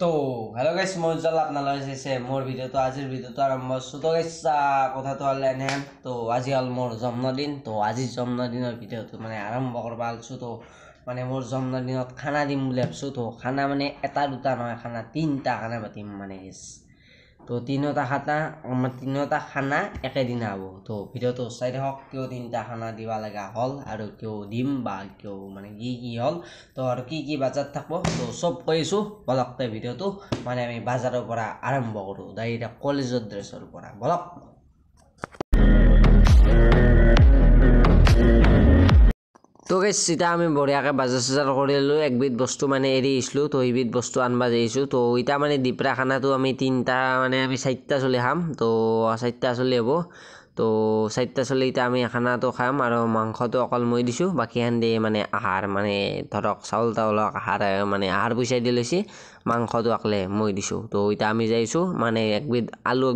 তো hello guys মই উজ্জ্বল আপনালৈ চাইছে মোৰ ভিডিঅ'টো আজিৰ ভিডিঅ'টো আৰম্ভ কৰিছোঁ তো গাইস কথাটো হ'ল এনেহেন তো আজি হ'ল মোৰ জন্মদিন তো আজিৰ জন্মদিনৰ ভিডিঅ'টো মানে আৰম্ভ কৰিব আলছোঁ তো মানে মোৰ জন্মদিনত খানা দিম বুলি ভাবিছোঁ তো খানা মানে এটা দুটা নহয় খানা তিনিটা খানা পাতিম মানে তো তিনিটা খানা একেদিনা হ'ব তো ভিডিঅ'টো চাই থাকক কিয় তিনিটা খানা দিব লগা হ'ল আৰু কিয় দিম বা কিয় মানে কি হ'ল তো আৰু কি বাজাৰ থাকিব তো চব কৈছোঁ বলকতে ভিডিঅ'টো মানে আমি বাজাৰৰ পৰা আৰম্ভ কৰোঁ ডাইৰেক্ট কলেজৰ ড্ৰেছৰ পৰা বলক তো গাইছ এতিয়া আমি বঢ়িয়াকৈ বাজাৰ চাজাৰ কৰিলোঁ একবিধ বস্তু মানে এৰি আহিছিলোঁ তো এইবিধ বস্তু আনবা যাইছোঁ তো এতিয়া মানে দিপৰা খানাটো আমি তিনিটা মানে আমি চাৰিটা চলি খাম তো চাৰিটা চলি হ'ব তো চাৰিটা চলি এতিয়া আমি খানাটো খাম আৰু মাংসটো অকল মই দিছোঁ বাকীখন দিয়ে মানে আহাৰ মানে ধৰক চাউল তাউলক আহাৰ মানে আহাৰ পইচা দি লৈছে মাংসটো আকলে মই দিছোঁ তো এতিয়া আমি যাইছোঁ মানে একবিধ আলু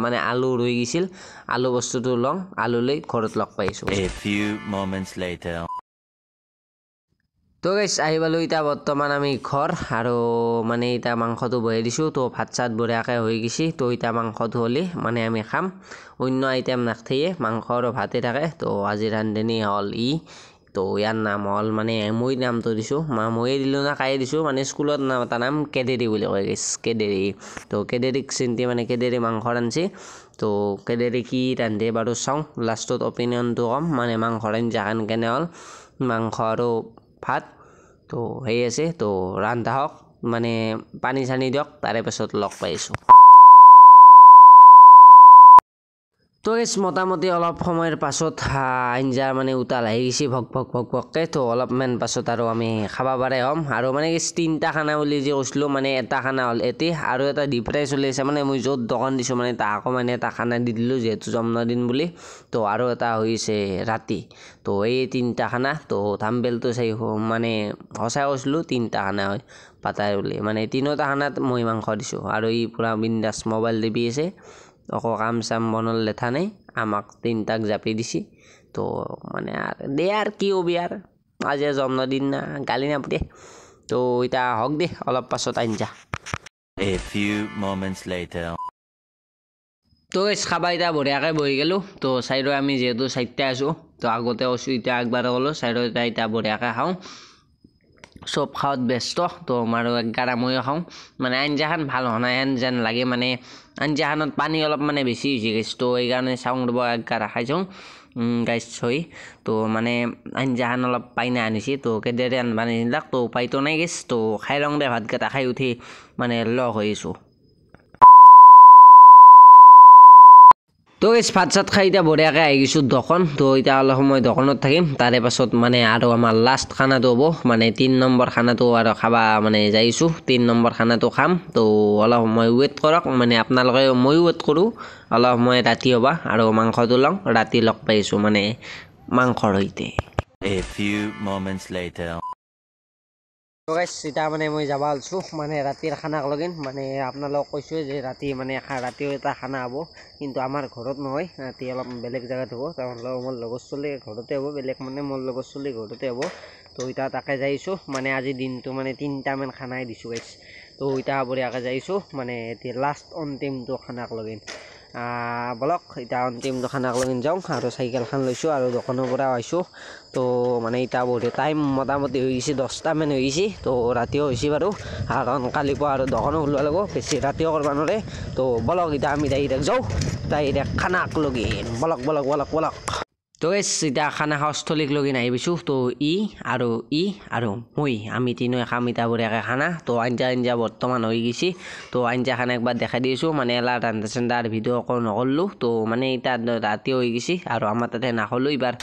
মানে আলু ৰৈ গৈছিল আলু বস্তুটো লওঁ আলু লৈ ঘৰত লগ পাইছোঁ A few moments later. তো গাইছ আহি পালোঁ এতিয়া বৰ্তমান আমি ঘৰ আৰু মানে এতিয়া মাংসটো বহাই দিছোঁ তো ভাত চাত বঢ়িয়াকৈ হৈ গৈছে তো এতিয়া মাংসটো হ'লে মানে আমি খাম অন্য আইটেম নাথাকে মাংস আৰু ভাতে থাকে তো আজিৰ ৰান্ধনি হ'ল তো ইয়াৰ নাম হ'ল মানে মই নামটো দিছোঁ ময়ে দিলোঁ না কায়ে দিছোঁ মানে স্কুলত নাম এটা নাম কেদেৰি বুলি কয় গাইছ কেদেৰি তো কেদেৰিক চিন্তি মানে কেদেৰি মাংস ৰান্ধছে তো কেদেৰি কি ৰান্ধে বাৰু চাওঁ লাষ্টত অপিনিয়নটো ক'ম মানে মাংসৰ আঞ্জাখন কেনে হ'ল মাংস আৰু ভাত তো সেই আছে তো ৰান্ধা হওক মানে পানী চানী দিয়ক তাৰে পাছত লগ পাইছোঁ তো গাইছ মোটামুটি অলপ সময়ৰ পাছত আঞ্জা মানে উতাল আহি গৈছে ভককৈ তো অলপমান পাছত আৰু আমি খাব পাৰে হ'ম আৰু মানে তিনিটা খানা বুলি যে কৈছিলোঁ মানে এটা খানা হ'ল আৰু এটা ডিপ ফ্ৰাই চলি আছে মানে মই য'ত দোকান দিছোঁ মানে তাকো মানে এটা খানা দি দিলোঁ যিহেতু জন্মদিন বুলি তো আৰু এটা হৈছে ৰাতি তো এই তিনিটা খানা তো থাম্বনেইলটো চাই মানে সঁচাই কৈছিলোঁ তিনিটা খানা হয় পাতাই বুলি মানে তিনিটা খানাত মই মাংস দিছোঁ আৰু ই পূৰা বিন্দাছ মোবাইল টিপি আছে অকো কাম চাম বনল লেঠা নাই আমাক তিনিটাক জাপি দিছি তো মানে দে আৰু কি হবি আৰু আজি জন্মদিন না গালি নাপাতে তো এতিয়া হওক দে অলপ পাছত আঞ্জা A few moments later. তো খাবা এতিয়া বঢ়িয়াকৈ বহি গ'লোঁ তো চাইডৰ আমি যিহেতু চাৰিটা আছোঁ তো আগতে কৈছোঁ এতিয়া একবাৰ ক'লোঁ চাইডৰ এতিয়া বঢ়িয়াকৈ খাওঁ চব খাওয়াত ব্যস্ত তো আৰু একগাৰা ময়ো খাওঁ মানে আঞ্জাখন ভাল হোৱা নাই যেন লাগে মানে আঞ্জাখনত পানী অলপ মানে বেছি হৈছে গেছ তো এইকাৰণে চাওঁ ৰ'ব একগাৰা খাই চাওঁ গাইছ হৈ তো মানে আঞ্জাখন অলপ পাইনা আনিছে তো কেদেৰে আনবা নিলাক তো উপায়তো নাই গেছ তো খাই লওঁ দে ভাতকেইটা খাই উঠি মানে লগ হৈ আছোঁ তো ভাত চাত খাই এতিয়া বঢ়িয়াকৈ আহি গৈছোঁ দোকান তো এতিয়া অলপ সময় দোকানত থাকিম তাৰে পাছত মানে আৰু আমাৰ লাষ্ট খানাটো হ'ব মানে 3 নম্বৰ খানাটো আৰু খাবা মানে যাইছোঁ 3 নম্বৰ খানাটো খাম তো অলপ সময় ৱেইট কৰক মানে আপোনালোকে ময়ো ৱেইট কৰোঁ অলপ সময় ৰাতি হ'বা আৰু মাংসটো লওঁ ৰাতি লগ পাইছোঁ মানে মাংসৰ সৈতে A few moments later. তো গাইছ এতিয়া মানে মই যাব ওলাইছোঁ মানে ৰাতিৰ খানাক লগিন মানে আপোনালোকক কৈছোঁ যে ৰাতি মানে ৰাতিও এটা খানা হ'ব কিন্তু আমাৰ ঘৰত নহয় ৰাতি অলপ বেলেগ জেগাত হ'ব তেওঁলোকৰ মোৰ লগৰ চলি ঘৰতে হ'ব বেলেগ মানে মোৰ লগৰ চলি ঘৰতে হ'ব তো এতিয়া তাকে যাইছোঁ মানে আজি দিনটো মানে 3টামান খানাই দিছোঁ গাইছ তো এতিয়া বঢ়িয়াকৈ যাইছোঁ মানে এতিয়া লাষ্ট অন্তিমটো খানাক লগিন বলক এতিয়া অন্তিমটো খানাক লগিন যাওঁ আৰু চাইকেলখন লৈছোঁ আৰু দোকানৰ পৰা আহিছোঁ তো মানে এতিয়া বঢ়িয়া টাইম মোটামুটি হৈ গৈছে 10টামান হৈ গৈছে তো ৰাতিও হৈছে বাৰু কাৰণ কালি পুৱা আৰু দোকানো ওলোৱা লাগিব বেছি ৰাতিও কৰিব নোৱাৰে তো বলক এতিয়া আমি ডাইৰেক্ট যাওঁ ডাইৰেক্ট খানাক লগিন বলক তো এতিয়া খানা স্থলীক লগিন আহি পাইছোঁ তো আৰু মই আমি তিনিও খাম এতিয়া বঢ়িয়াকৈ খানা তো আঞ্জা বৰ্তমান হৈ গৈছে তো আঞ্জাখন একবাৰ দেখাই দিছোঁ মানে এলা ৰান্ধা চান্ধাৰ ভিডিঅ' নকৰিলোঁ তো মানে এতিয়া ৰাতি হৈ গৈছে আৰু আমাৰ তাতে নাখালোঁ এইবাৰ